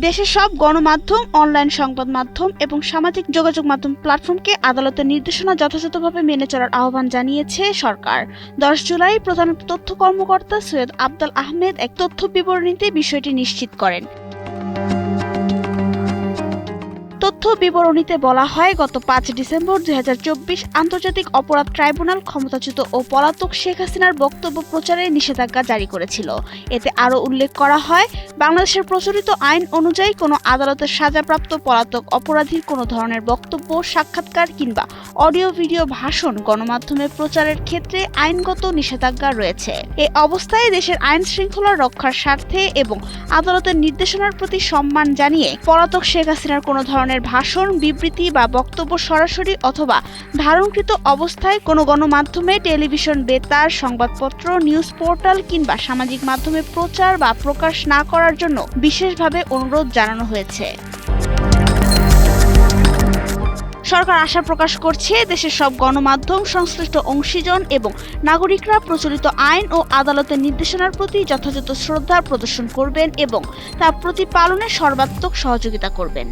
দেশের সব গণমাধ্যম, অনলাইন সংবাদ মাধ্যম এবং সামাজিক যোগাযোগ মাধ্যম প্ল্যাটফর্মকে আদালতের নির্দেশনা যথাযথভাবে মেনে চলার আহ্বান জানিয়েছে সরকার। 10 জুলাই প্রধান তথ্য কর্মকর্তা সৈয়দ আফদাল আহমেদ এক তথ্য বিবরণীতে বিষয়টি নিশ্চিত করেন। তথ্য বিবরণীতে বলা হয়, গত 5 ডিসেম্বর 2024 আন্তর্জাতিক অপরাধ ট্রাইব্যুনাল ক্ষমতাচ্যুত ও পলাতক শেখ হাসিনার বক্তব্য প্রচারে নিষেধাজ্ঞা জারি করেছিল। এতে আরও উল্লেখ করা হয়, বাংলাদেশের প্রচলিত আইন অনুযায়ী কোনো আদালতের সাজাপ্রাপ্ত পলাতক অপরাধীর কোনো ধরনের বক্তব্য, সাক্ষাৎকার কিংবা অডিও ভিডিও ভাষণ গণমাধ্যমে প্রচারের ক্ষেত্রে আইনগত নিষেধাজ্ঞা রয়েছে। এই অবস্থায় দেশের আইন শৃঙ্খলা রক্ষার স্বার্থে এবং আদালতের নির্দেশনার প্রতি সম্মান জানিয়ে পলাতক শেখ হাসিনার কোনো ধরনের ভাষণ, বিবৃতি বা বক্তব্য সরাসরি অথবা ধারণকৃত অবস্থায় কোনো গণমাধ্যমে, টেলিভিশন বেতার, সংবাদপত্র, নিউজ পোর্টাল কিংবা সামাজিক মাধ্যমে প্রচার বা প্রকাশ না করার জন্য বিশেষভাবে অনুরোধ জানানো হয়েছে। সরকার আশা প্রকাশ করছে, দেশের সব গণমাধ্যম, সংশ্লিষ্ট অংশীজন এবং নাগরিকরা প্রচলিত আইন ও আদালতের নির্দেশনার প্রতি যথাযথ শ্রদ্ধা প্রদর্শন করবেন এবং তা প্রতিপালনে সর্বাত্মক সহযোগিতা করবেন।